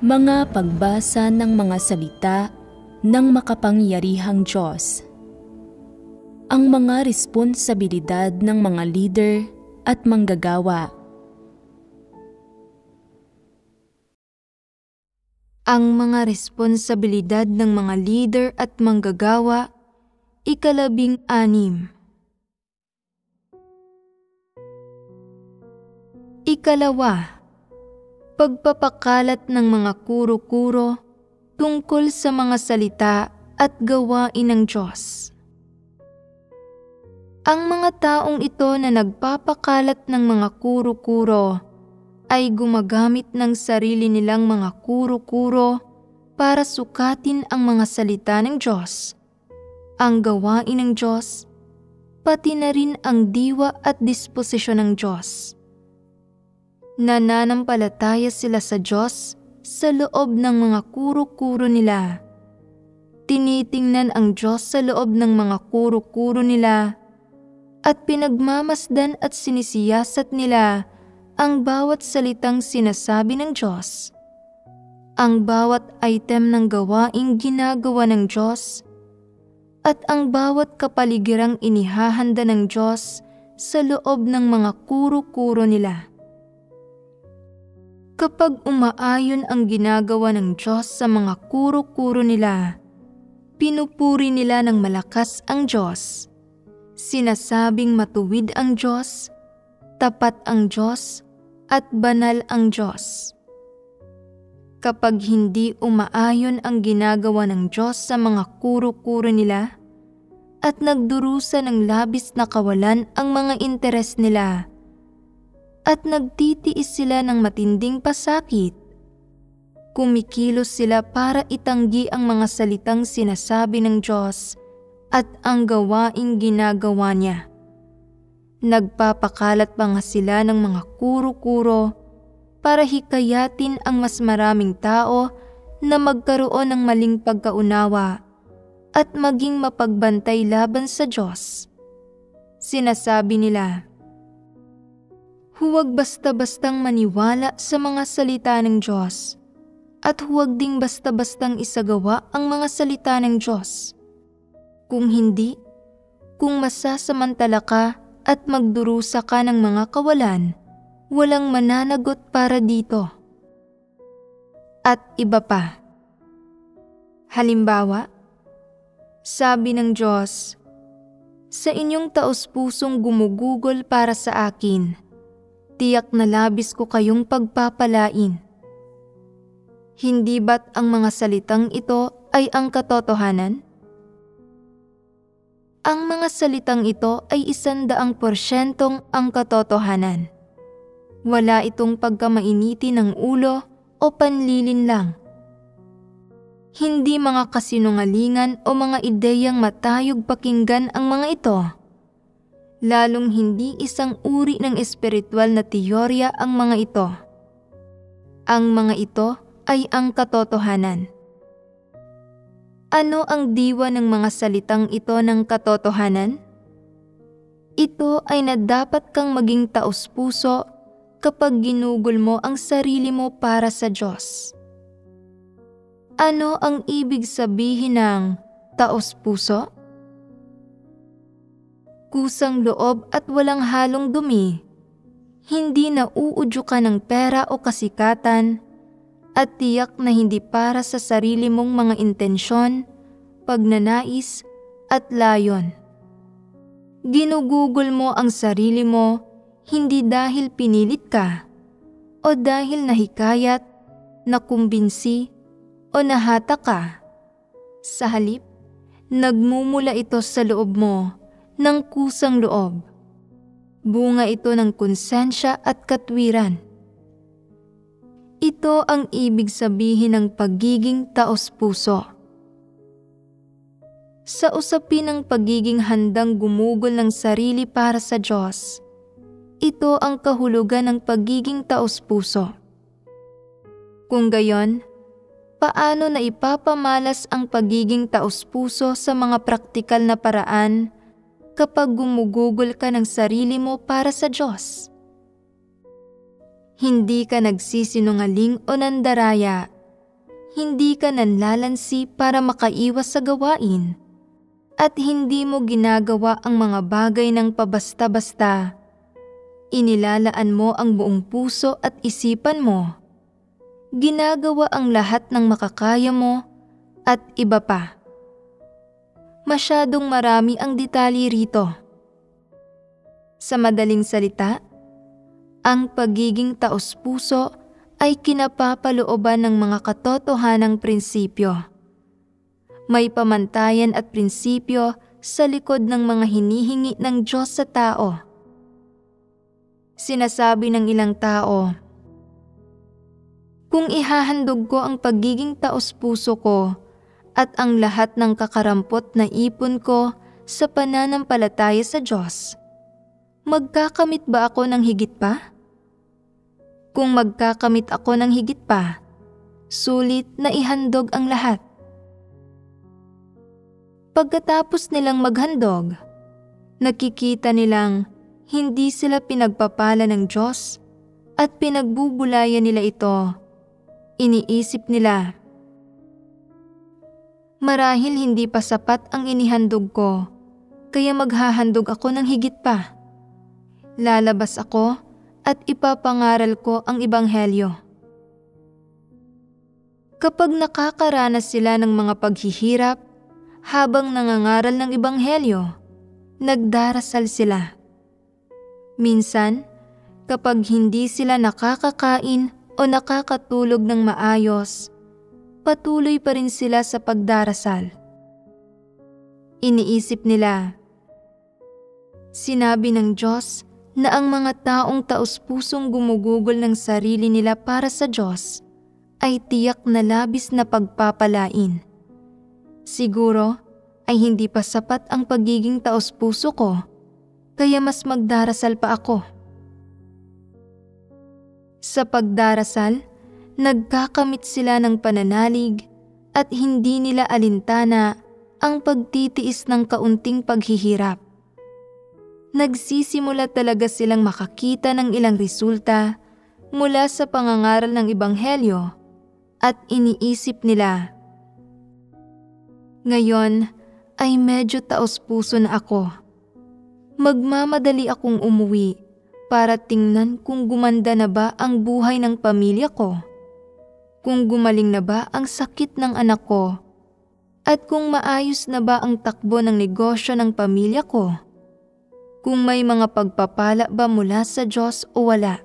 Mga pagbasa ng mga salita ng makapangyarihang Diyos. Ang mga responsibilidad ng mga leader at manggagawa. Ang mga responsibilidad ng mga leader at manggagawa, 16. Ikalawa, pagpapakalat ng mga kuro-kuro tungkol sa mga salita at gawain ng Diyos. Ang mga taong ito na nagpapakalat ng mga kuro-kuro ay gumagamit ng sarili nilang mga kuro-kuro para sukatin ang mga salita ng Diyos, ang gawain ng Diyos, pati na rin ang diwa at disposisyon ng Diyos. Nananampalataya sila sa Diyos sa loob ng mga kuro-kuro nila. Tinitingnan ang Diyos sa loob ng mga kuro-kuro nila at pinagmamasdan at sinisiyasat nila ang bawat salitang sinasabi ng Diyos, ang bawat item ng gawaing ginagawa ng Diyos, at ang bawat kapaligirang inihahanda ng Diyos sa loob ng mga kuro-kuro nila. Kapag umaayon ang ginagawa ng Diyos sa mga kuro-kuro nila, pinupuri nila ng malakas ang Diyos. Sinasabing matuwid ang Diyos, tapat ang Diyos, at banal ang Diyos. Kapag hindi umaayon ang ginagawa ng Diyos sa mga kuro-kuro nila, at nagdurusa ng labis na kawalan ang mga interes nila, at nagtitiis sila ng matinding pasakit, kumikilos sila para itanggi ang mga salitang sinasabi ng Diyos at ang gawaing ginagawa niya. Nagpapakalat pa nga sila ng mga kuro-kuro para hikayatin ang mas maraming tao na magkaroon ng maling pagkaunawa at maging mapagbantay laban sa Diyos. Sinasabi nila, huwag basta-bastang maniwala sa mga salita ng Diyos at huwag ding basta-bastang isagawa ang mga salita ng Diyos. Kung hindi, kung masasamantala ka at magdurusa ka ng mga kawalan, walang mananagot para dito. At iba pa. Halimbawa, sabi ng Diyos, sa inyong taos-pusong gumugugol para sa akin, tiyak na labis ko kayong pagpapalain. Hindi ba't ang mga salitang ito ay ang katotohanan? Ang mga salitang ito ay 100% ang katotohanan. Wala itong pagkamainiti ng ulo o panlilin lang. Hindi mga kasinungalingan o mga ideyang matayog pakinggan ang mga ito. Lalong hindi isang uri ng espiritual na teorya ang mga ito. Ang mga ito ay ang katotohanan. Ano ang diwa ng mga salitang ito ng katotohanan? Ito ay na dapat kang maging taos-puso kapag ginugol mo ang sarili mo para sa Diyos. Ano ang ibig sabihin ng taos-puso? Kusang loob at walang halong dumi, hindi nauudyo ka ng pera o kasikatan, at tiyak na hindi para sa sarili mong mga intensyon, pagnanais at layon. Ginugugol mo ang sarili mo hindi dahil pinilit ka, o dahil nahikayat, nakumbinsi, o nahata ka. Sa halip, nagmumula ito sa loob mo ng kusang loob. Bunga ito ng konsensya at katwiran. Ito ang ibig sabihin ng pagiging taos-puso. Sa usapin ng pagiging handang gumugol ng sarili para sa Diyos, ito ang kahulugan ng pagiging taos-puso. Kung gayon, paano na ipapamalas ang pagiging taos-puso sa mga praktikal na paraan kapag gumugugol ka ng sarili mo para sa Diyos? Hindi ka nagsisinungaling o nandaraya hindi ka nanlalansi para makaiwas sa gawain, at hindi mo ginagawa ang mga bagay ng pabasta-basta. Inilalaan mo ang buong puso at isipan mo. Ginagawa ang lahat ng makakaya mo at iba pa. Masyadong marami ang detalye rito. Sa madaling salita, ang pagiging taos-puso ay kinapapalooban ng mga katotohanang prinsipyo. May pamantayan at prinsipyo sa likod ng mga hinihingi ng Diyos sa tao. Sinasabi ng ilang tao, kung ihahandog ko ang pagiging taos-puso ko at ang lahat ng kakarampot na ipon ko sa pananampalataya sa Diyos, magkakamit ba ako ng higit pa? Kung magkakamit ako ng higit pa, sulit na ihandog ang lahat. Pagkatapos nilang maghandog, nakikita nilang hindi sila pinagpapala ng Diyos at pinagbubulayan nila ito. Iniisip nila, marahil hindi pa sapat ang inihandog ko, kaya maghahandog ako ng higit pa. Lalabas ako at ipapangaral ko ang Ebanghelyo. Kapag nakakaranas sila ng mga paghihirap habang nangangaral ng Ebanghelyo, nagdarasal sila. Minsan, kapag hindi sila nakakakain o nakakatulog ng maayos, patuloy pa rin sila sa pagdarasal. Iniisip nila, sinabi ng Diyos na ang mga taong taos-pusong gumugugol ng sarili nila para sa Diyos ay tiyak na labis na pagpapalain. Siguro ay hindi pa sapat ang pagiging taos-puso ko, kaya mas magdarasal pa ako. Sa pagdarasal, nagkakamit sila ng pananalig at hindi nila alintana ang pagtitiis ng kaunting paghihirap. Nagsisimula talaga silang makakita ng ilang resulta mula sa pangangaral ng Ebanghelyo at iniisip nila, ngayon ay medyo taos-puso na ako. Magmamadali akong umuwi para tingnan kung gumanda na ba ang buhay ng pamilya ko, kung gumaling na ba ang sakit ng anak ko, at kung maayos na ba ang takbo ng negosyo ng pamilya ko. Kung may mga pagpapala ba mula sa Diyos o wala.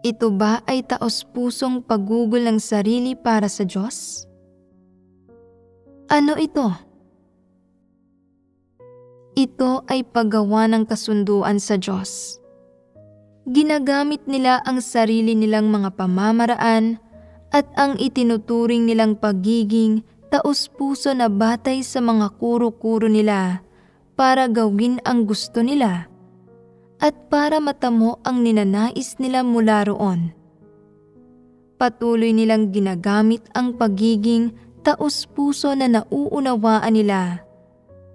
Ito ba ay taos-pusong paggugol ng sarili para sa Diyos? Ano ito? Ito ay paggawa ng kasunduan sa Diyos. Ginagamit nila ang sarili nilang mga pamamaraan at ang itinuturing nilang pagiging taos-puso na batay sa mga kuro-kuro nila para gawin ang gusto nila at para matamo ang ninanais nila mula roon. Patuloy nilang ginagamit ang pagiging taos-puso na nauunawaan nila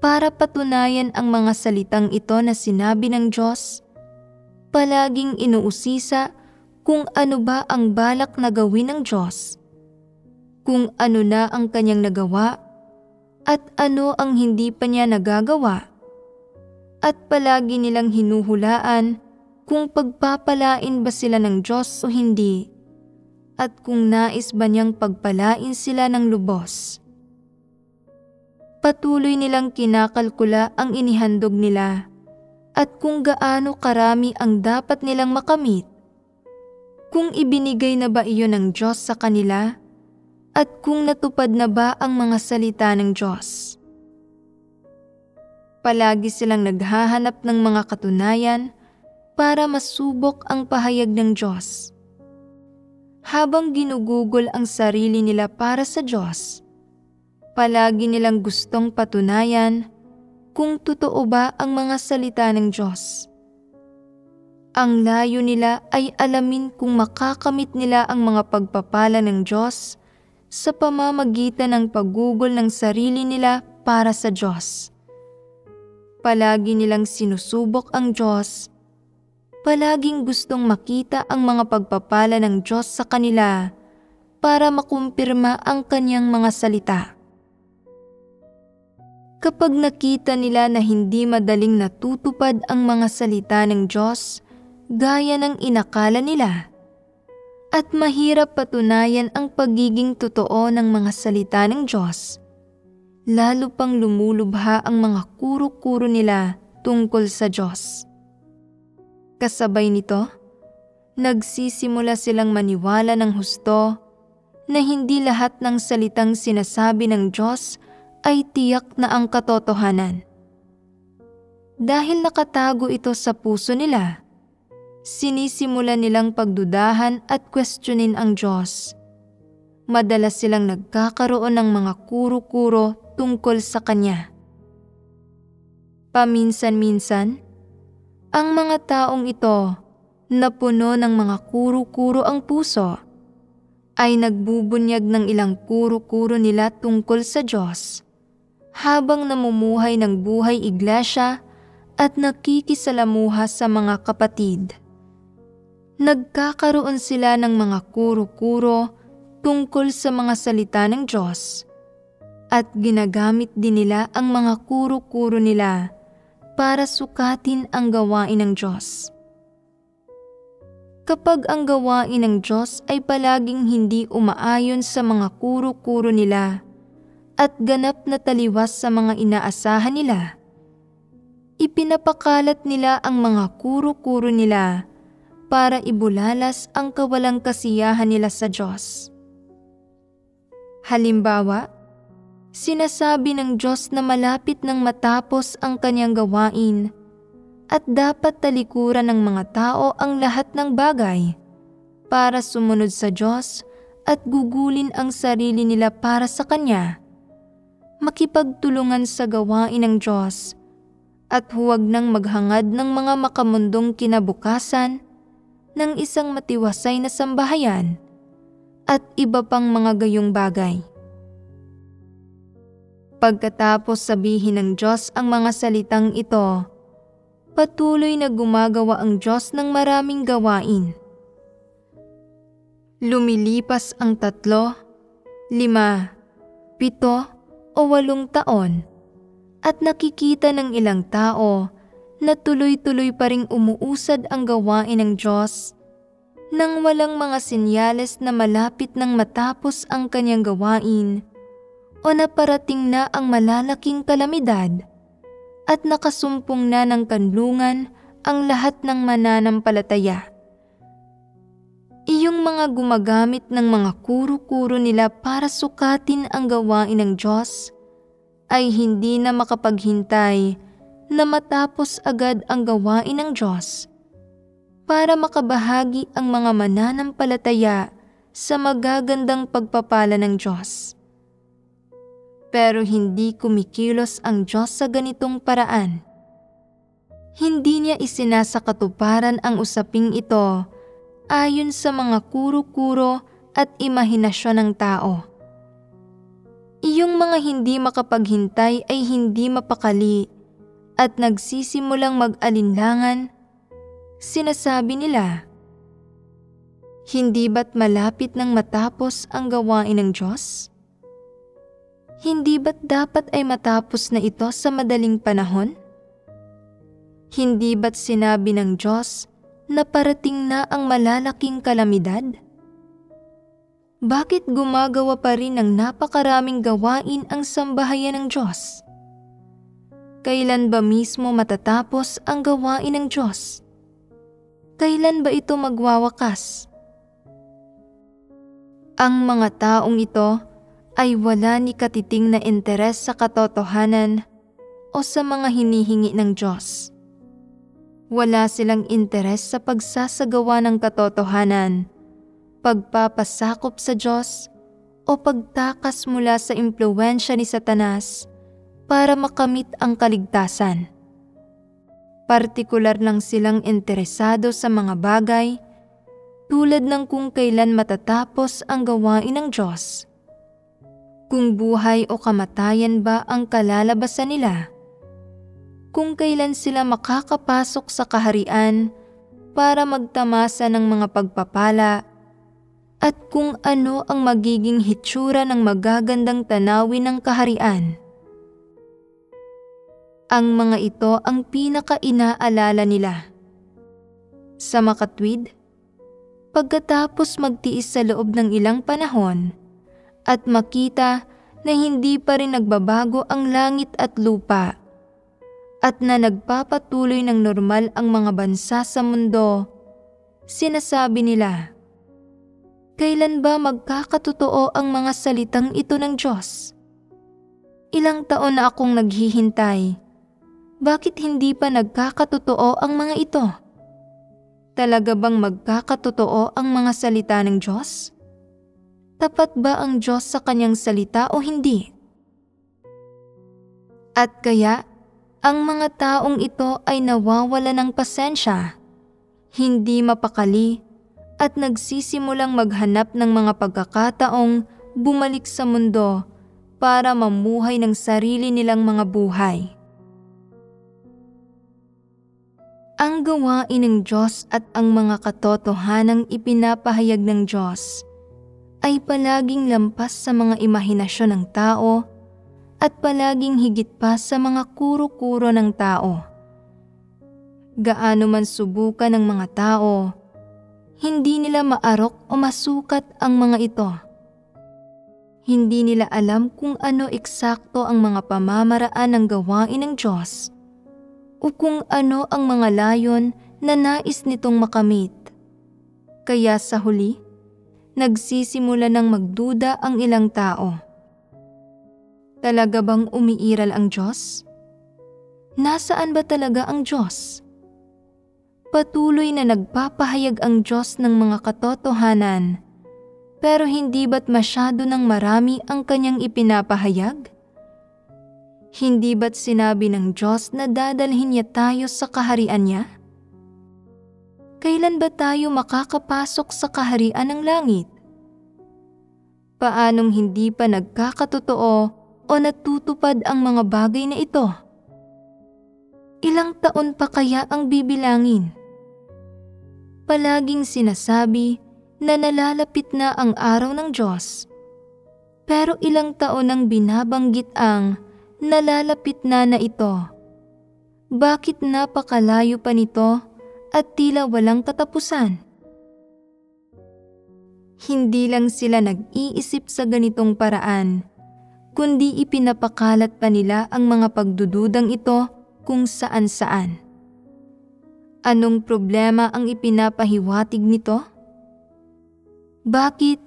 para patunayan ang mga salitang ito na sinabi ng Diyos, palaging inuusisa kung ano ba ang balak na gawin ng Diyos, kung ano na ang kanyang nagawa at ano ang hindi pa niya nagagawa. At palagi nilang hinuhulaan kung pagpapalain ba sila ng Diyos o hindi, at kung nais ba niyang pagpalain sila ng lubos. Patuloy nilang kinakalkula ang inihandog nila at kung gaano karami ang dapat nilang makamit, kung ibinigay na ba iyon ng Diyos sa kanila, at kung natupad na ba ang mga salita ng Diyos. Palagi silang naghahanap ng mga katunayan para masubok ang pahayag ng Diyos. Habang ginugugol ang sarili nila para sa Diyos, palagi nilang gustong patunayan kung totoo ba ang mga salita ng Diyos. Ang layo nila ay alamin kung makakamit nila ang mga pagpapala ng Diyos sa pamamagitan ng paggugol ng sarili nila para sa Diyos. Palagi nilang sinusubok ang Diyos. Palaging gustong makita ang mga pagpapala ng Diyos sa kanila para makumpirma ang kanyang mga salita. Kapag nakita nila na hindi madaling natutupad ang mga salita ng Diyos gaya ng inakala nila, at mahirap patunayan ang pagiging totoo ng mga salita ng Diyos, lalo pang lumulubha ang mga kuro-kuro nila tungkol sa Diyos. Kasabay nito, nagsisimula silang maniwala ng husto na hindi lahat ng salitang sinasabi ng Diyos ay tiyak na ang katotohanan. Dahil nakatago ito sa puso nila, sinisimula nilang pagdudahan at questionin ang Diyos. Madalas silang nagkakaroon ng mga kuro-kuro tungkol sa Kanya. Paminsan-minsan, ang mga taong ito na puno ng mga kuro-kuro ang puso ay nagbubunyag ng ilang kuro-kuro nila tungkol sa Diyos habang namumuhay ng buhay iglesia at nakikisalamuha sa mga kapatid. Nagkakaroon sila ng mga kuro-kuro tungkol sa mga salita ng Diyos at ginagamit din nila ang mga kuro-kuro nila para sukatin ang gawain ng Diyos. Kapag ang gawain ng Diyos ay palaging hindi umaayon sa mga kuro-kuro nila at ganap na taliwas sa mga inaasahan nila, ipinapakalat nila ang mga kuro-kuro nila para ibulalas ang kawalang kasiyahan nila sa Diyos. Halimbawa, sinasabi ng Diyos na malapit nang matapos ang kanyang gawain at dapat talikuran ng mga tao ang lahat ng bagay para sumunod sa Diyos at gugulin ang sarili nila para sa Kanya, makipagtulungan sa gawain ng Diyos, at huwag nang maghangad ng mga makamundong kinabukasan ng isang matiwasay na sambahayan at iba pang mga gayong bagay. Pagkatapos sabihin ng Diyos ang mga salitang ito, patuloy na gumagawa ang Diyos ng maraming gawain. Lumilipas ang 3, 5, 7 o 8 taon at nakikita ng ilang tao na tuloy-tuloy pa ring umuusad ang gawain ng Diyos nang walang mga senyales na malapit nang matapos ang kanyang gawain o naparating na ang malalaking kalamidad at nakasumpong na ng kanlungan ang lahat ng mananampalataya. Iyong mga gumagamit ng mga kuro-kuro nila para sukatin ang gawain ng Diyos ay hindi na makapaghintay na matapos agad ang gawain ng Diyos para makabahagi ang mga mananampalataya sa magagandang pagpapala ng Diyos. Pero hindi kumikilos ang Diyos sa ganitong paraan. Hindi niya isinasakatuparan ang usaping ito ayon sa mga kuro-kuro at imahinasyon ng tao. Iyong mga hindi makapaghintay ay hindi mapakali at nagsisimulang mag-alinlangan. Sinasabi nila, "Hindi ba't malapit nang matapos ang gawain ng Diyos? Hindi ba't dapat ay matapos na ito sa madaling panahon? Hindi ba't sinabi ng Diyos na parating na ang malalaking kalamidad? Bakit gumagawa pa rin ng napakaraming gawain ang sambahayan ng Diyos? Kailan ba mismo matatapos ang gawain ng Diyos? Kailan ba ito magwawakas?" Ang mga taong ito ay wala ni katiting na interes sa katotohanan o sa mga hinihingi ng Diyos. Wala silang interes sa pagsasagawa ng katotohanan, pagpapasakop sa Diyos o pagtakas mula sa impluwensya ni Satanas para makamit ang kaligtasan. Partikular lang silang interesado sa mga bagay tulad ng kung kailan matatapos ang gawain ng Diyos, kung buhay o kamatayan ba ang kalalabasan nila, kung kailan sila makakapasok sa kaharian para magtamasa ng mga pagpapala, at kung ano ang magiging hitsura ng magagandang tanawin ng kaharian. Ang mga ito ang pinaka-inaalala nila. Sa makatwid, pagkatapos magtiis sa loob ng ilang panahon at makita na hindi pa rin nagbabago ang langit at lupa at na nagpapatuloy ng normal ang mga bansa sa mundo, sinasabi nila, "Kailan ba magkakatotoo ang mga salitang ito ng Diyos? Ilang taon na akong naghihintay. Bakit hindi pa nagkakatotoo ang mga ito? Talaga bang magkakatotoo ang mga salita ng Diyos? Tapat ba ang Diyos sa kanyang salita o hindi?" At kaya, ang mga taong ito ay nawawala ng pasensya, hindi mapakali, at nagsisimulang maghanap ng mga pagkakataong bumalik sa mundo para mamuhay ng sarili nilang mga buhay. Ang gawain ng Diyos at ang mga katotohanang ipinapahayag ng Diyos ay palaging lampas sa mga imahinasyon ng tao at palaging higit pa sa mga kuro-kuro ng tao. Gaano man subukan ng mga tao, hindi nila maarok o masukat ang mga ito. Hindi nila alam kung ano eksakto ang mga pamamaraan ng gawain ng Diyos o kung ano ang mga layon na nais nitong makamit. Kaya sa huli, nagsisimula ng magduda ang ilang tao. Talaga bang umiiral ang Diyos? Nasaan ba talaga ang Diyos? Patuloy na nagpapahayag ang Diyos ng mga katotohanan, pero hindi ba't masyado ng marami ang kanyang ipinapahayag? Hindi ba't sinabi ng Diyos na dadalhin niya tayo sa kaharian niya? Kailan ba tayo makakapasok sa kaharian ng langit? Paanong hindi pa nagkakatotoo o natutupad ang mga bagay na ito? Ilang taon pa kaya ang bibilangin? Palaging sinasabi na nalalapit na ang araw ng Diyos. Pero ilang taon ang binabanggit ang nalalapit na ito? Bakit napakalayo pa nito at tila walang katapusan? Hindi lang sila nag-iisip sa ganitong paraan, kundi ipinapakalat pa nila ang mga pagdududang ito kung saan-saan. Anong problema ang ipinapahiwatig nito? Bakit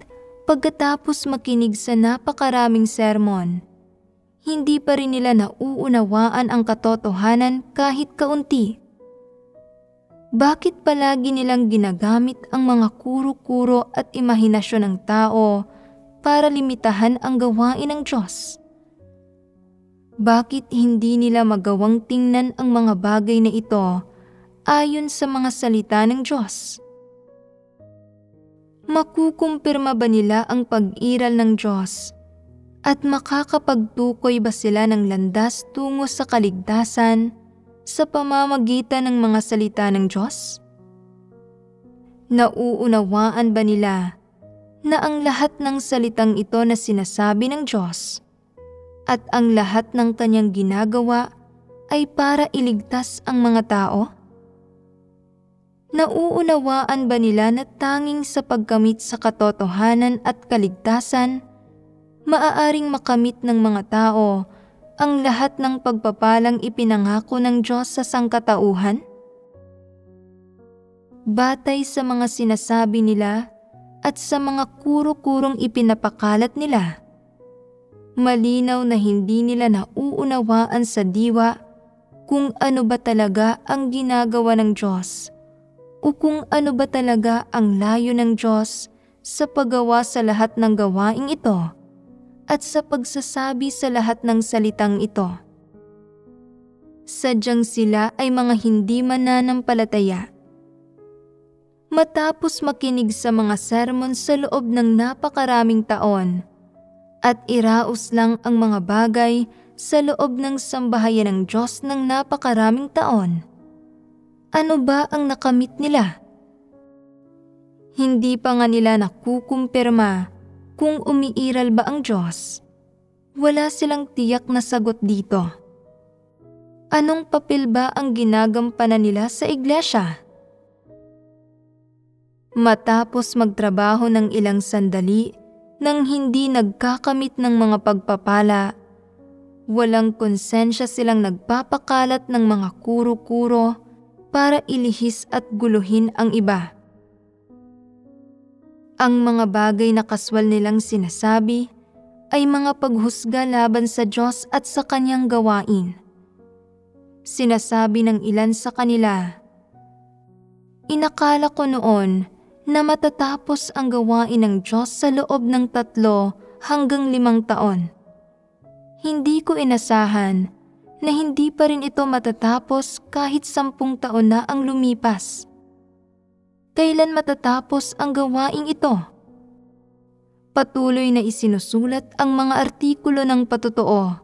pagkatapos makinig sa napakaraming sermon, hindi pa rin nila nauunawaan ang katotohanan kahit kaunti? Bakit palagi nilang ginagamit ang mga kuro-kuro at imahinasyon ng tao para limitahan ang gawain ng Diyos? Bakit hindi nila magawang tingnan ang mga bagay na ito ayon sa mga salita ng Diyos? Makukumpirma ba nila ang pag-iral ng Diyos at makakapagtukoy ba sila ng landas tungo sa kaligtasan sa pamamagitan ng mga salita ng Diyos? Nauunawaan ba nila na ang lahat ng salitang ito na sinasabi ng Diyos at ang lahat ng kanyang ginagawa ay para iligtas ang mga tao? Nauunawaan ba nila na tanging sa pagkamit sa katotohanan at kaligtasan, maaaring makamit ng mga tao ang lahat ng pagpapalang ipinangako ng Diyos sa sangkatauhan? Batay sa mga sinasabi nila at sa mga kuro-kurong ipinapakalat nila, malinaw na hindi nila nauunawaan sa diwa kung ano ba talaga ang ginagawa ng Diyos o kung ano ba talaga ang layo ng Diyos sa paggawa sa lahat ng gawaing ito at sa pagsasabi sa lahat ng salitang ito. Sadyang sila ay mga hindi mananampalataya. Matapos makinig sa mga sermon sa loob ng napakaraming taon at iraos lang ang mga bagay sa loob ng sambahayan ng Diyos ng napakaraming taon, ano ba ang nakamit nila? Hindi pa nga nila nakukumpirma kung umiiral ba ang Diyos. Wala silang tiyak na sagot dito. Anong papel ba ang ginagampanan nila sa iglesia? Matapos magtrabaho ng ilang sandali nang hindi nagkakamit ng mga pagpapala, walang konsensya silang nagpapakalat ng mga kuro-kuro para ilihis at guluhin ang iba. Ang mga bagay na kaswal nilang sinasabi ay mga paghusga laban sa Diyos at sa kanyang gawain. Sinasabi ng ilan sa kanila, "Inakala ko noon na matatapos ang gawain ng Diyos sa loob ng 3 hanggang 5 taon. Hindi ko inasahan na hindi pa rin ito matatapos kahit 10 taon na ang lumipas. Kailan matatapos ang gawaing ito?" Patuloy na isinusulat ang mga artikulo ng patotoo.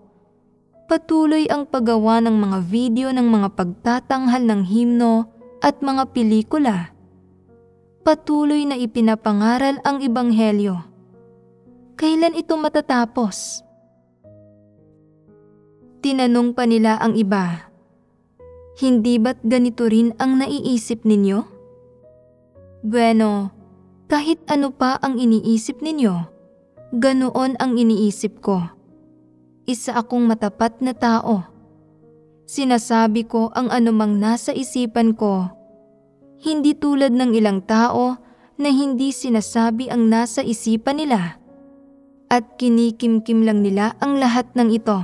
Patuloy ang paggawa ng mga video ng mga pagtatanghal ng himno at mga pelikula. Patuloy na ipinapangaral ang ebanghelyo. Kailan ito matatapos? Tinanong pa nila ang iba, "Hindi ba't ganito rin ang naiisip ninyo?" Bueno, kahit ano pa ang iniisip ninyo, ganoon ang iniisip ko. Isa akong matapat na tao. Sinasabi ko ang anumang nasa isipan ko. Hindi tulad ng ilang tao na hindi sinasabi ang nasa isipan nila at kinikimkim lang nila ang lahat ng ito.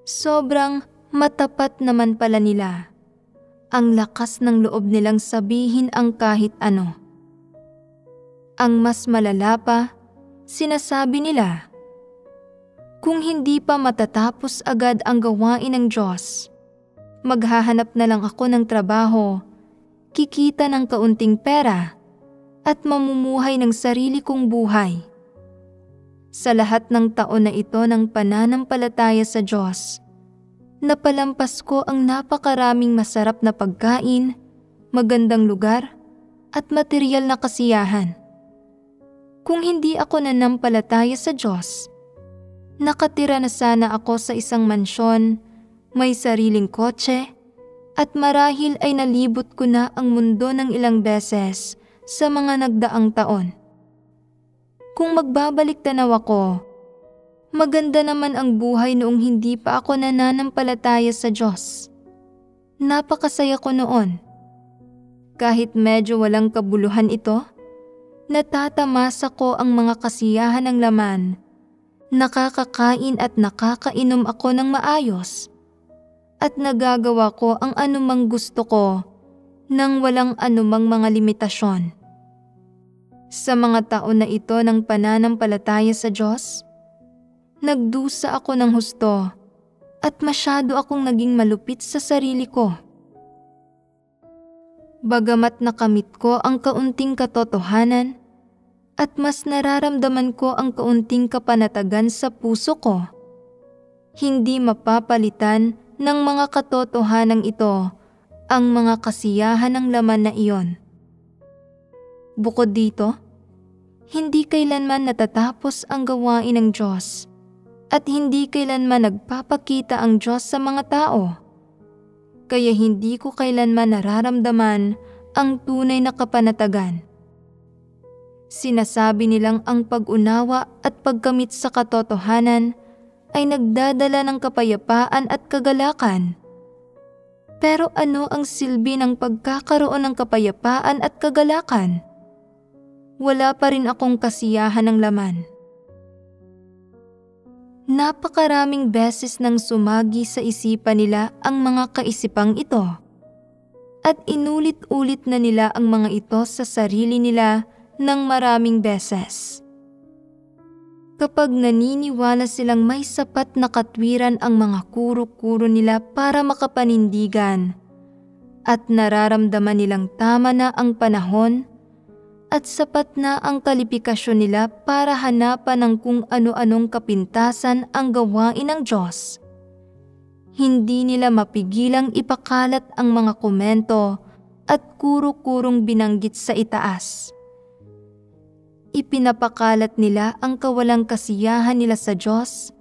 Sobrang matapat naman pala nila. Ang lakas ng loob nilang sabihin ang kahit ano. Ang mas malala pa, sinasabi nila, "Kung hindi pa matatapos agad ang gawain ng Diyos, maghahanap na lang ako ng trabaho, kikita ng kaunting pera, at mamumuhay ng sarili kong buhay." Sa lahat ng taon na ito ng pananampalataya sa Diyos, napalampas ko ang napakaraming masarap na pagkain, magandang lugar, at material na kasiyahan. Kung hindi ako nanampalataya sa Diyos, nakatira na sana ako sa isang mansyon, may sariling kotse, at marahil ay nalibot ko na ang mundo ng ilang beses sa mga nagdaang taon. Kung magbabalik tanaw ako, maganda naman ang buhay noong hindi pa ako nananampalataya sa Diyos. Napakasaya ko noon. Kahit medyo walang kabuluhan ito, natatamasa ko ang mga kasiyahan ng laman. Nakakakain at nakakainom ako ng maayos. At nagagawa ko ang anumang gusto ko nang walang anumang mga limitasyon. Sa mga taon na ito ng pananampalataya sa Diyos, nagdusa ako ng husto at masyado akong naging malupit sa sarili ko. Bagamat nakamit ko ang kaunting katotohanan at mas nararamdaman ko ang kaunting kapanatagan sa puso ko, hindi mapapalitan ng mga katotohanang ito ang mga kasiyahan ng laman na iyon. Bukod dito, hindi kailanman natatapos ang gawain ng Diyos at hindi kailanman nagpapakita ang Diyos sa mga tao. Kaya hindi ko kailanman nararamdaman ang tunay na kapanatagan. Sinasabi nilang ang pag-unawa at pagkamit sa katotohanan ay nagdadala ng kapayapaan at kagalakan. Pero ano ang silbi ng pagkakaroon ng kapayapaan at kagalakan? Wala pa rin akong kasiyahan ng laman. Napakaraming beses nang sumagi sa isipan nila ang mga kaisipang ito. At inulit-ulit na nila ang mga ito sa sarili nila ng maraming beses. Kapag naniniwala silang may sapat na katwiran ang mga kuro-kuro nila para makapanindigan at nararamdaman nilang tama na ang panahon at sapat na ang kalifikasyon nila para hanapan ng kung ano-anong kapintasan ang gawain ng Diyos, hindi nila mapigilang ipakalat ang mga komento at kuro-kurong binanggit sa itaas. Ipinapakalat nila ang kawalang kasiyahan nila sa Diyos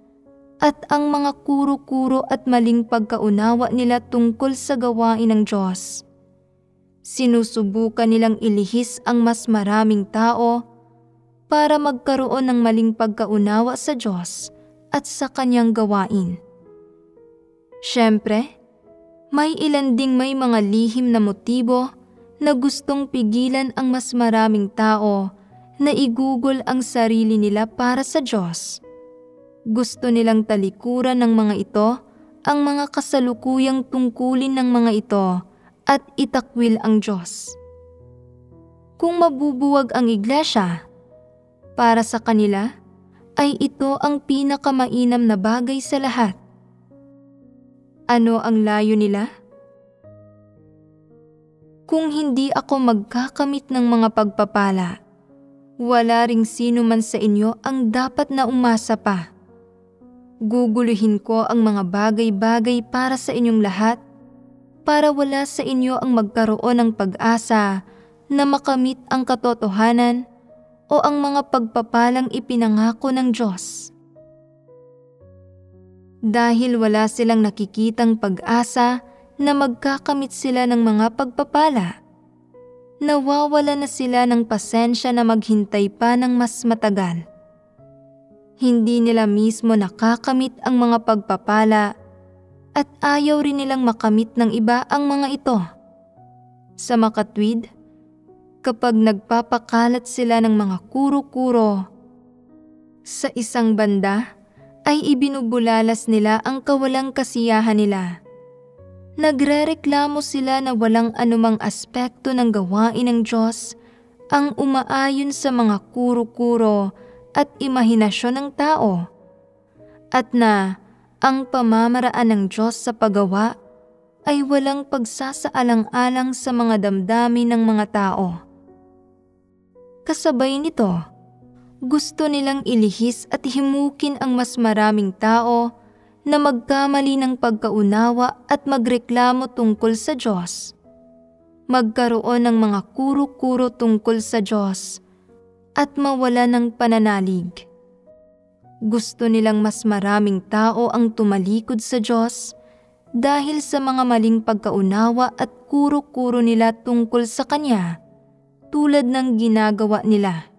at ang mga kuro-kuro at maling pagkaunawa nila tungkol sa gawain ng Diyos. Sinusubukan nilang ilihis ang mas maraming tao para magkaroon ng maling pagkaunawa sa Diyos at sa kanyang gawain. Siyempre, may ilan ding may mga lihim na motibo na gustong pigilan ang mas maraming tao na igugol ang sarili nila para sa Diyos. Gusto nilang talikuran ng mga ito ang mga kasalukuyang tungkulin ng mga ito at itakwil ang Diyos. Kung mabubuwag ang iglesia, para sa kanila ay ito ang pinakamainam na bagay sa lahat. Ano ang layo nila? Kung hindi ako magkakamit ng mga pagpapala, wala ring sino man sa inyo ang dapat na umasa pa. Guguluhin ko ang mga bagay-bagay para sa inyong lahat para wala sa inyo ang magkaroon ng pag-asa na makamit ang katotohanan o ang mga pagpapalang ipinangako ng Diyos. Dahil wala silang nakikitang pag-asa na magkakamit sila ng mga pagpapala, nawawala na sila ng pasensya na maghintay pa ng mas matagal. Hindi nila mismo nakakamit ang mga pagpapala at ayaw rin nilang makamit ng iba ang mga ito. Sa makatwid, kapag nagpapakalat sila ng mga kuro-kuro, sa isang banda ay ibinubulalas nila ang kawalang kasiyahan nila. Nagrereklamo sila na walang anumang aspekto ng gawain ng Diyos ang umaayon sa mga kuro-kuro at imahinasyon ng tao, at na ang pamamaraan ng Diyos sa paggawa ay walang pagsasaalang-alang sa mga damdamin ng mga tao. Kasabay nito, gusto nilang ilihis at himukin ang mas maraming tao na magkamali ng pagkaunawa at magreklamo tungkol sa Diyos. Magkaroon ng mga kuro-kuro tungkol sa Diyos at mawala ng pananalig. Gusto nilang mas maraming tao ang tumalikod sa Diyos dahil sa mga maling pagkaunawa at kuro-kuro nila tungkol sa Kanya, tulad ng ginagawa nila.